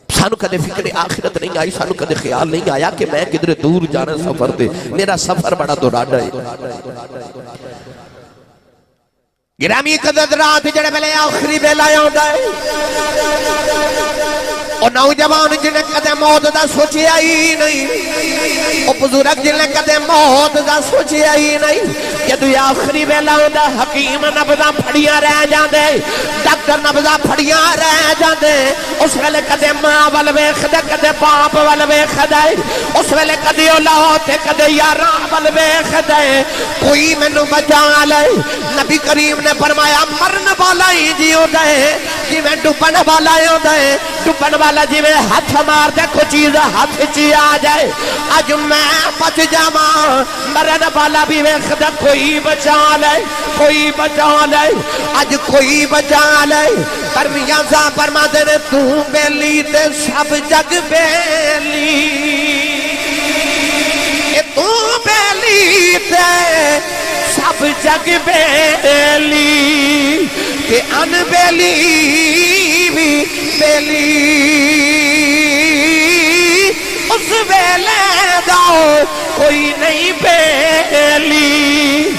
سانو کدے فکر آخرت نہیں آئی سانو کدے خیال نہیں آیا کہ میں کدھر دور جانا سفر دے میرا سفر بڑا دوراڈا ہے گرامی قدر رات جڑے بلے آخری بیلا ہوندا ہے اور نوجوان جنہیں کدے موت دا سوچی آئی نہیں اور بزرگ جنہیں کدے موت دا سوچی آئی نہیں جدو آخری بیلا ہوندا حکیم نبضاں پھڑیاں رہ جاندے ڈاکٹر نبضاں پھڑیاں رہ جاندے اس ویلے کدے ماں ول ویکھدا کدے باپ ول ویکھدا اس ویلے کدے اولاد تے کدے یاراں ول ویکھدا کوئی مینوں بچا لے نبی کریم نے فرمایا مرن والا ہی جیوندا ہے جویں ڈوبن والا ہوندا ہے ڈوبن والا جویں ہاتھ مار دے کوئی چیز ہاتھ چ آ جائے اج میں بچ جاواں مرن والا بھی ویکھدا کوئی بچا لے کوئی بچا لے اج کوئی بچا لے پر میاں صاحب فرماتے نے تو بیلی تے سب جگ بیلی تو بیلی تے سب جگ بیلی کہ ان بیلی بھی بیلی اس ویلے دا کوئی نہیں بیلی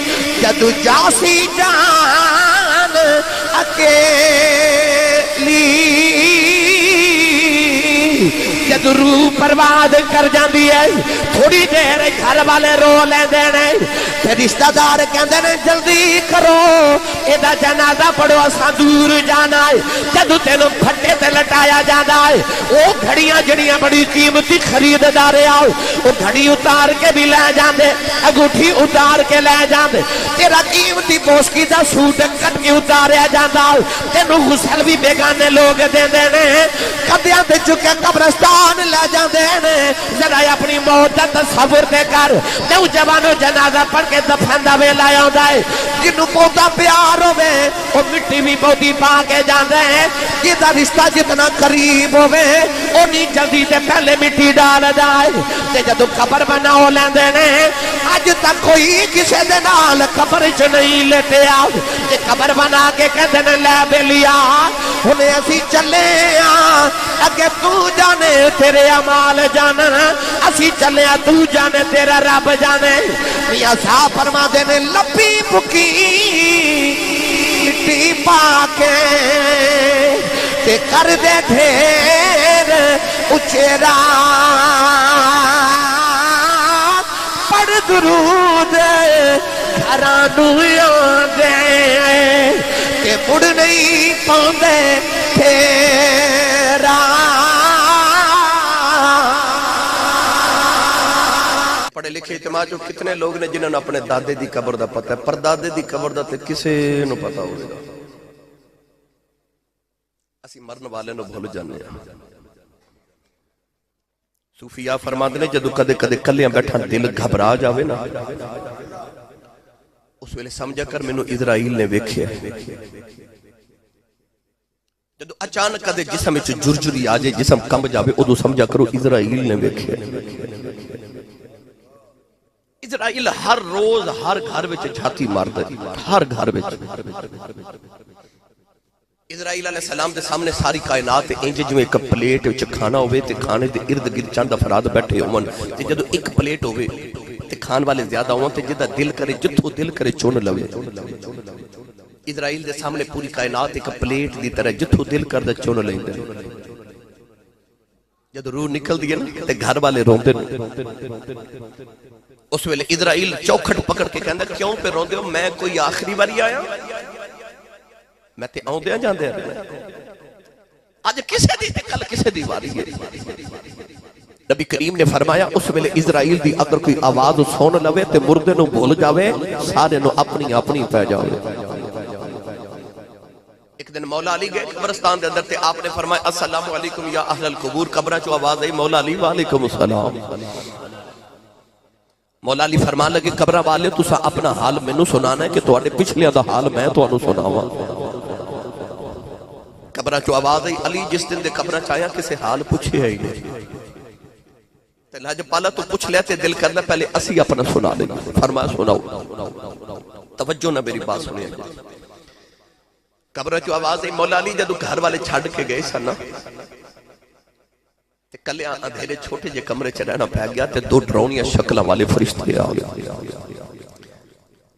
جدو جاسی جان اکیلی جدو روح برباد کر جاندی ہے تھوڑی دیر گھر والے رو لیں دینے پھر رشتہ دار کہندے نے جلدی کرو ایدہ جنازہ پڑھو اساں دور جانا ہے جدو تینوں پھٹے تے لٹایا جانا ہے وہ گھڑیاں جڑیاں بڑی قیمتی خریددارے آؤ وہ گھڑی اتار کے بھی لے جاندے انگوٹھی اتار کے لے جاندے تیرا قیمتی پوشکی دا سوٹ کٹ کے اتاریا جانا ہے تینوں غسل بھی بیگانے لوگ دے دینے قدیاں دے چکے قبرستان جان لے جاندے نے ذرا اپنی موت دا تصور تے کر نوجوانو جنازہ پڑھ کے دفن دا ویلا آوندا ہے جنوں بہتا پیار ہوے او مٹی بھی بہتی پا کے جاندے ہیں جدا رشتہ جتنا قریب ہوے اونی جلدی تے پہلے مٹی ڈال جائے تے جدوں قبر بناو لیندے نے اج تک کوئی کسے دے نال قبر وچ نہیں لٹیا تے قبر بنا کے کہندے نے لے بیلیا ہنے اسی چلے ہاں اگے تو جانے تیرے اعمال جانا اسی چلے ہاں تو جانے تیرا رب جانے میاں صاحب فرماندے نے لپی پکی مٹی پا کے تے کر دے ڈھیر اچھیرا پڑھ درود گھرانو آندے تے مڑ نہیں پاندے تیرا پڑھے لکھے اجتماع جو کتنے لوگ نے جنہوں نے اپنے دادے دی قبر دا پتہ ہے پر دادے دی قبر دا تے کسے نو پتہ ہوئے گا اسی مرن والے نو بھول جانے ہیں صوفیاء فرماتے ہیں جدو کدے کدے کلیاں بیٹھا دل گھبرا جاوے نا اس ویلے سمجھا کر میں نو اسرائیل نے ویکھیا جدو اچانک کدے جسم وچ جرجری آ جائے جسم کمب جاوے ادو سمجھا کرو اسرائیل نے ویکھیا اسرائیل ہر روز ہر گھر وچ جھاتی ماردا ہر گھر وچ اسرائیل علیہ السلام دے سامنے ساری کائنات انج جو ایک پلیٹ وچ کھانا ہوئے تے کھانے دے ارد گرد چند افراد بیٹھے ہون تے جدو ایک پلیٹ ہوئے تے کھان والے زیادہ ہون تے جدا دل کرے جتھو دل کرے چون لوے اسرائیل دے سامنے پوری کائنات ایک پلیٹ دی طرح جتھو دل کردے چون لیندے جدو روح نکل دی نا تے گھر والے روندے اس ویلے اسرائیل چوکھٹ پکڑ کے کہندا کیوں پہ روندے ہو میں کوئی آخری باری آیا میں تے آؤں دیا جان دیا آج کسے دی تے کل کسے دی واری ہے نبی کریم نے فرمایا اس ویلے اسرائیل دی اگر کوئی آواز سون لوے تے مردے نو بھول جاوے سارے نو اپنی اپنی پہ جاوے ایک دن مولا علی گئے قبرستان دے اندر تے آپ نے فرمایا السلام علیکم یا اہل القبور قبرہ چو آواز آئی مولا علی وعلیکم السلام مولا علی فرمان لگے قبرہ والے تسا اپنا حال میں نو سنانا ہے کہ تواڈے پچھلے دا حال میں تو انو سناواں قبرہ چو آواز آئی علی جس دن دے قبرہ چاہیا کسے حال پوچھے ہی نہیں تے لاج پالا تو پوچھ لیا تے دل کرنا پہلے اسی اپنا سنا دیں فرمایا سناؤ توجہ نہ میری بات سنیے قبرہ چو آواز آئی مولا علی جدو گھر والے چھڑ کے گئے سنا تے کلے اندھیرے چھوٹے جے کمرے چ رہنا پہ گیا تے دو ڈرونیاں شکلاں والے فرشتے آ گئے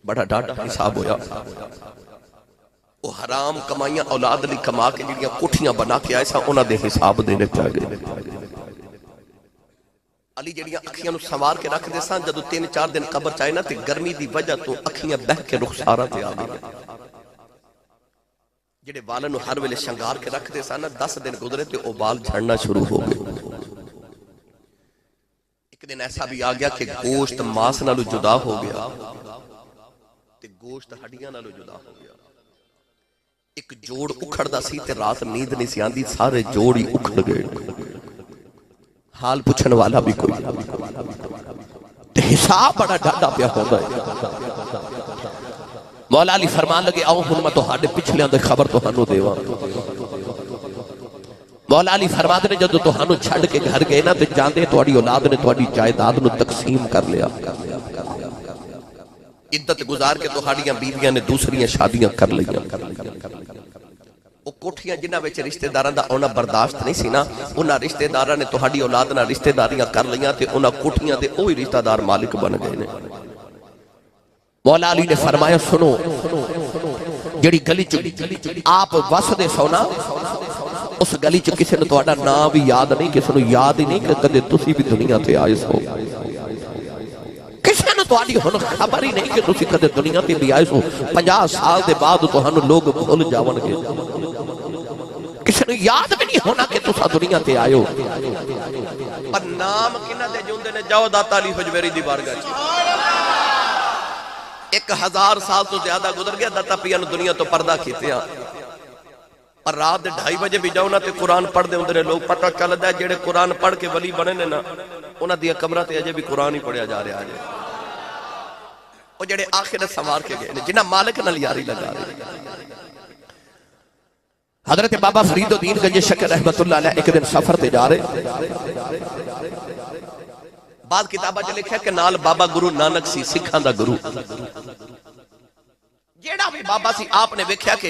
بڑا ڈاٹا حساب ہویا وہ حرام کمائیاں اولاد لی کما کے جڑیاں کوٹھیاں بنا کے آئے سا انہاں دے حساب دینے پہ گئے علی جڑیاں اکھیاں نو سنوار کے رکھ دے سان جدو 3-4 دن قبر چاہے نا تے گرمی دی وجہ تو اکھیاں بہ کے رخسارا تے آ گئے جڑے والن نو ہر ویلے شنگار کے رکھ دے سان 10 دن گزرے تے او بال جھڑنا شروع ہو گئے ایک دن ایسا بھی آ گیا کہ گوشت ماس نالو جدا ہو گیا تے گوشت ہڈیاں نالو جدا ہو گیا ایک جوڑ اکھڑ دا سی تے رات نیند نہیں سی آندی سارے جوڑ ہی اکھڑ گئے حال پوچھن والا بھی کوئی تے حساب بڑا ڈاڈا پیا ہوندا ہے مولا علی فرمان لگے آؤ ہن میں تہاڈے پچھلیاں دی خبر تہانوں دیواں مولا علی فرماتے نے جدو تہانوں چھڈ کے گھر گئے نا تے جاندے تہاڈی اولاد نے تہاڈی جائیداد نو تقسیم کر لیا عدت گزار کے تہاڈیاں بیویاں نے دوسریاں شادیاں کر لیاں وہ کوٹھیاں جنہ وچ رشتہ داراں دا اونا برداشت نہیں سی نا انہاں رشتہ داراں نے تہاڈی اولاد نال رشتہ داریاں کر لیاں تے انہاں کوٹھیاں دے اوہی رشتہ دار مالک بن گئے نے مولا علی نے فرمایا سنو جڑی گلی چ آپ وسدے سونا اس گلی چ کسی نے تہاڈا نام بھی یاد نہیں کسی نو یاد ہی نہیں کہ کدے تسی بھی دنیا تے آئے سو کسی نے تہاڈی ہن خبر ہی نہیں کہ تسی کدے دنیا تے بھی آئے سو 50 سال دے بعد تہانوں لوگ بھول جاون گے کسی نے یاد بھی نہیں ہونا کہ تسا دنیا تے آئے ہو پر نام کنہ دے جوندے نے جاؤ داتا علی حجویری دی بارگاہ چ 1000 سال تو زیادہ گزر گیا داتا پیا نو دنیا تو پردہ کیتے ہیں اور رات 2:30 بجے بھی جاؤ نا تے قرآن پڑھ دے ہوندے لوگ، پتہ چلدا ہے جڑے قرآن پڑھ کے ولی بنے نے نا انہاں دی قبراں تے اجے بھی قرآن ہی پڑھیا جا رہا ہے، او جڑے آخرت سنوار کے گئے نے جنہاں مالک نال یاری لگا رہے۔ حضرت بابا فرید الدین گنج شکر رحمت اللہ علیہ ایک دن سفر تے جا رہے، بعد کتابہ چ لکھا کہ نال بابا گرو نانک سی سکھاں دا گرو، جیڑا بھی بابا سی آپ نے ویکھیا کہ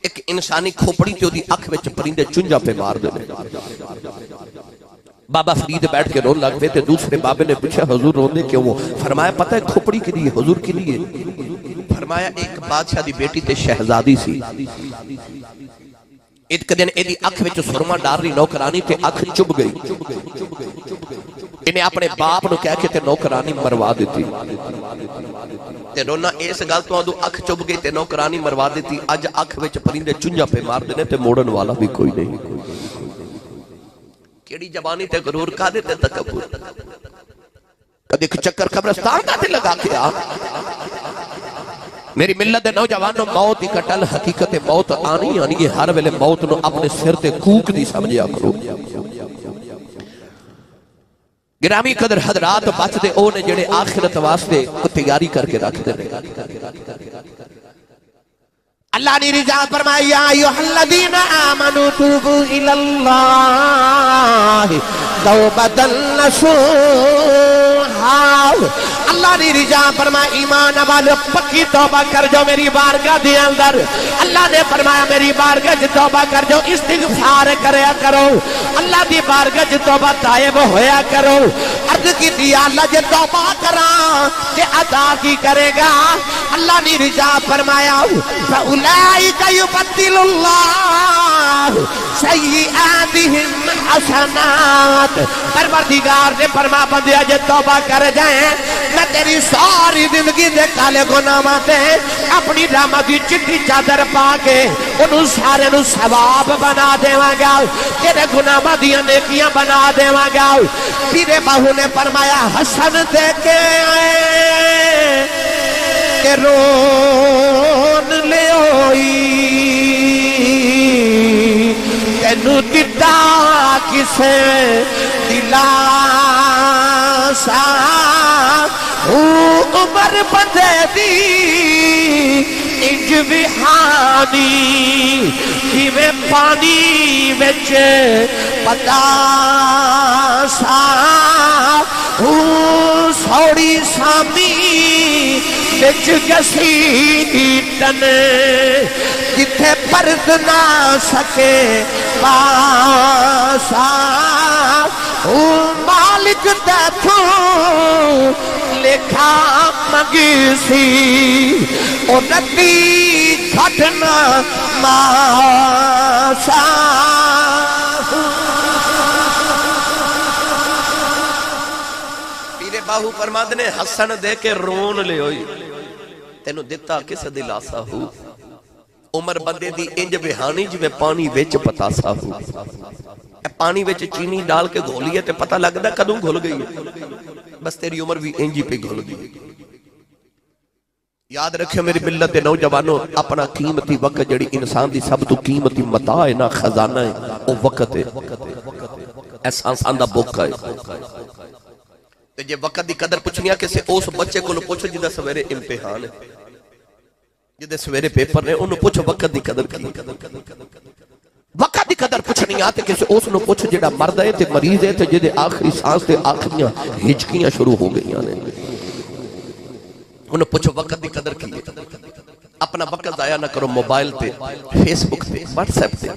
ایک انسانی کھوپڑی تے دی اکھ وچ پرندے چنجا پہ مار دے، بابا فرید بیٹھ کے رون لگ پے تے دوسرے بابے نے پوچھا حضور روندے کیوں ہو؟ فرمایا پتہ ہے کھوپڑی کے لیے حضور کے لیے؟ فرمایا ایک بادشاہ دی بیٹی تے شہزادی سی، ایک دن ایدی اکھ وچ سرما ڈال رہی نوکرانی تے اکھ چب گئی، انہیں اپنے باپ نو کہہ کے تے نوکرانی مروا دیتی، تے رونا اس گل تو ادو اکھ چب گئی تے نوکرانی مروا دیتی، اج اکھ وچ پرندے چنجا پہ مار دینے تے موڑن والا بھی کوئی نہیں، کیڑی زبانی تے غرور کا دے تے تکبر، کدی چکر قبرستان دا تے لگا کے آ میری ملت دے نوجوانوں، موت ہی کٹل حقیقت موت آنی ہے، ہر ویلے موت نو اپنے سر تے کوک دی سمجھیا کرو۔ گرامی قدر حضرات بچ دے او نے جڑے آخرت واسطے تیاری کر کے رکھ دے، اللہ نے رضا فرمایا یا ایھا الذین آمنوا توبوا الی اللہ توبۃ نصوحا، اللہ نے رضا فرمایا ایمان والو پکی توبہ کر جو میری بارگاہ دے اندر، اللہ نے فرمایا میری بارگاہ جو توبہ کر جو استغفار کریا کرو، اللہ دی بارگاہ جو توبہ تائب ہویا کرو، عرض کی دی اللہ جو توبہ کراں تے عطا کی کرے گا، اللہ نے رضا فرمایا فاولئک یبدل اللہ سیئاتہم حسنات، پروردگار نے فرما بندیا جو توبہ کر جائیں میں تیری ساری زندگی دے کالے گناہاں تے اپنی رحمت دی چٹی چادر پا کے انہوں سارے نو ثواب بنا دیواں گا، تیرے گناہاں دی نیکیاں بنا دیواں گا۔ پیر بہو نے فرمایا حسن دے کے کہ رون لے ہوئی تینو دتا کسے دلاسا، عمر بندے دی انج وہانی کیویں پانی وچ پتاسا، سوڑی سامی وچ گسیٹن جتھے پرد نہ سکے پاسا، مالک تیتھوں لکھا منگی سی او ندی کھٹنا ماسا، پیر باہو فرماندے نے حسن دے کے رون لے ہوئی تینو دتا کس دلاسا ہو، عمر بندے دی انج بہانی جویں پانی وچ پتاسا ہو، پانی وچ چینی ڈال کے گھولیے تے پتہ لگدا کدوں گھل گئی ہے، بس تیری عمر بھی انجی پہ گھل گئی۔ یاد رکھے میری ملت دے نوجوانوں، اپنا قیمتی وقت جڑی انسان دی سب تو قیمتی متاع ہے نا، خزانہ ہے، وہ وقت ہے، احساساں دا بوکا ہے۔ تے جے وقت دی قدر پوچھنی ہے کسے اس بچے کو پوچھو جدا سویرے امتحان ہے، جدے سویرے پیپر نے انہوں پوچھو وقت دی قدر کی، وقت دی قدر پوچھنی آتے کسی اس نو پوچھ جڑا مرد ہے تے مریض ہے تے جدے آخری سانس تے آخریاں ہجکیاں شروع ہو گئی آنے، انہوں پوچھو وقت دی قدر کی، اپنا وقت ضائع نہ کرو موبائل تے، فیس بک تے، واٹس ایپ تے،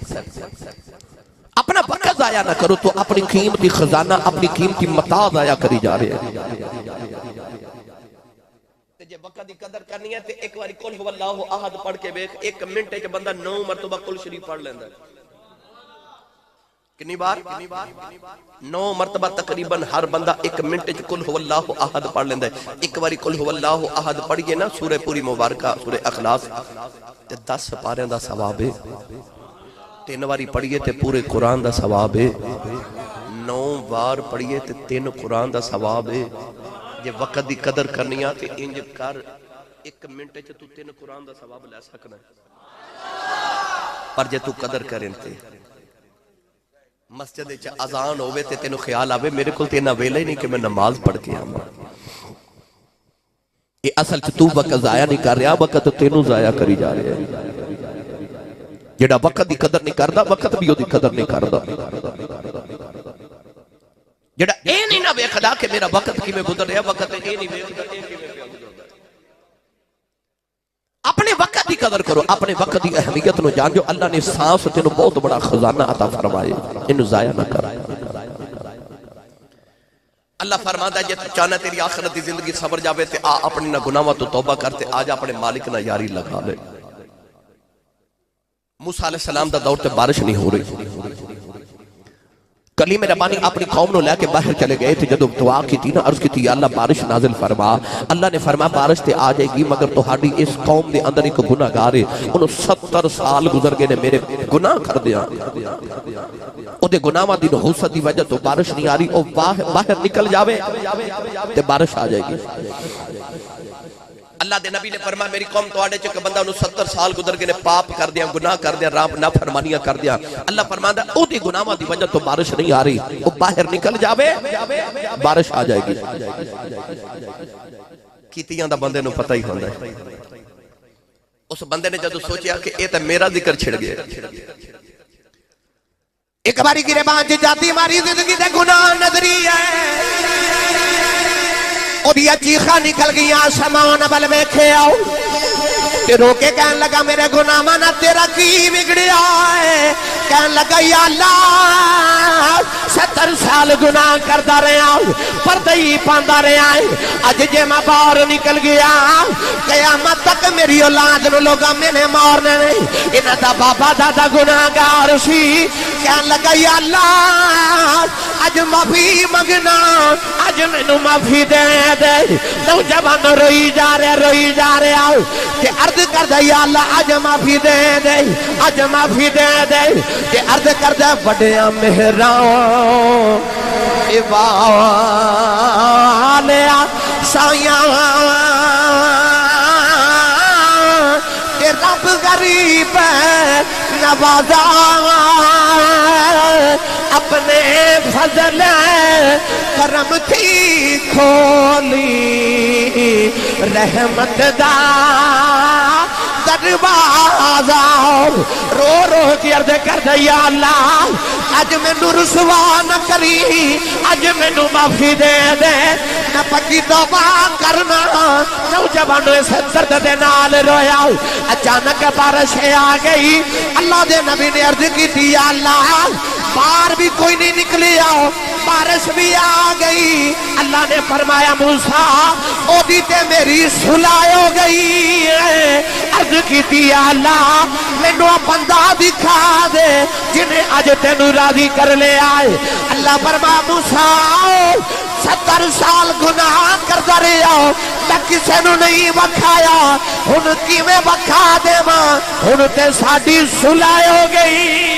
اپنا وقت ضائع نہ کرو تو اپنی قیمتی خزانہ اپنی قیمتی متاع ضائع کری جا رہے ہیں۔ جے وقت دی قدر کرنی ہے تے ایک واری قل هو اللہ احد پڑھ کے بیک، ایک منٹ ہے کہ بندہ 9 مرتبہ قل شریف پڑھ لیندہ ہے، کنی بار 9 مرتبہ تقریباً ہر بندہ ایک منٹ ہے قل هو اللہ احد پڑھ لیندہ ہے۔ ایک واری قل هو اللہ احد پڑھئے نا سورہ پوری مبارکہ سورہ اخلاص تے 10 پاریاں دا ثواب ہے، 3 واری پڑھئے تے پورے قرآن دا ثواب ہے، 9 بار پڑھئے تے 3 قرآن دا ثواب ہے۔ جے وقت دی قدر کرنی آتے انج کر، ایک منٹ ہے تو 3 قرآن دا ثواب لے سکنا ہے۔ پر جے تو قدر کریں تے مسجد وچ اذان ہوے تے تینوں خیال آوے میرے کول تے نہ ویلا ہی نہیں کہ میں نماز پڑھ کے آواں. یہ اصل چ تو وقت ضائع نہیں کر رہا، وقت تینوں ضائع کری جا رہا ہے. جڑا وقت دی قدر نہیں کردا وقت بھی دی قدر نہیں کردا. جڑا اے نہیں نہ ویکھدا کہ میرا وقت کیویں گزر رہا، وقت اے نہیں ویکھدا کہ کیویں پیا گزر رہا. اپنے وقت دی قدر کرو، اپنے وقت دی اہمیت نو جان جو. اللہ نے سانس تینوں بہت بڑا خزانہ عطا فرمائے، انہوں ضائع نہ کر. اللہ فرماتا ہے جے تو چاہنا تیری آخرت دی زندگی صبر جاوے تے آ اپنی نہ گناہوں تو توبہ کرتے آج اپنے مالک نہ یاری لگا لے. موسیٰ علیہ السلام دا دور تے بارش نہیں ہو رہی. کلیم ربانی اپنی قوم نو لے کے باہر چلے گئے تھے. جدو دعا کی تھی نا عرض کی تھی یا اللہ بارش نازل فرما. اللہ نے فرما بارش تے آ جائے گی مگر تہاڈی اس قوم دے اندر ایک گناہگار ہے، انہوں 70 سال گزر گئے نے میرے گناہ کر دیا. او دے گناہاں دی نحوست دی وجہ تو بارش نہیں آ رہی. او باہر نکل جاوے تے بارش آ جائے گی. اللہ دے نبی نے فرمایا میری قوم تو آڑے چکے بندہ انہوں 70 سال گزر گئے نے پاپ کر دیا، گناہ کر دیا، راب نہ فرمانیاں کر دیا. اللہ فرماتا ہے او دی گناہاں دی وجہ تو بارش نہیں آ رہی. او باہر نکل جاوے بارش آ جائے گی. کیتیاں دا بندے نو پتہ ہی ہوندہ ہے. اس بندے نے جدو سوچیا کہ اے تے میرا ذکر چھڑ گیا. ایک باری گرے بانچ جاتی ہماری زندگی دے گناہ نظری ہے. اور یہ چیخا نکل گیا آسمان بل ویکھے آؤ تے روکے کہنے لگا میرے گناہ مانا تیرا کی بگڑیا ہے. کہنے لگا یا اللہ 70 سال گناہ کرتا رہا پردہ ہی پاندہ رہا ہے. اج جے میں باہر نکل گیا قیامت تک میری اولاد نو لوگا میں نے مارنے نہیں. انہاں دا بابا دادا گناہگار سی. کہنے لگا یا اللہ اج معافی منگنا، اج مینوں معافی دے دے. نوجوان روئی جا رہے کہ عرض کر دے یا اللہ اج معافی دے دے، اج معافی دے دے. کہ عرض کر دے بڑیاں مہراں والیا سایاں کہ رب غریب نوازا اپنے فضل کرم تھی کھولی رحمت دا دروازہ. رو رو کے عرض کر دے یا اللہ اج مینوں رسوا نہ کری، اج مینوں معافی دے دے. نہ پکی توبہ کرنا. نوجوانوں اس درد دے نال رویا. اچانک بارش آ گئی. اللہ دے نبی نے عرض کی تھی یا اللہ باہر بھی کوئی نہیں نکلیا، بارش بھی آ گئی. اللہ نے فرمایا موسیٰ او دی تے میری صلح ہو گئی. عرض کی تھی یا اللہ مینوں بندہ دکھا دے جنہیں اج تینوں راضی کر لے آئے. اللہ فرمایا موسیٰ 70 سال گناہ کرتا رہا میں کسے نو نہیں وکھایا، ہن کیویں وکھا دیواں، ہن تے ساڈی صلح ہو گئی.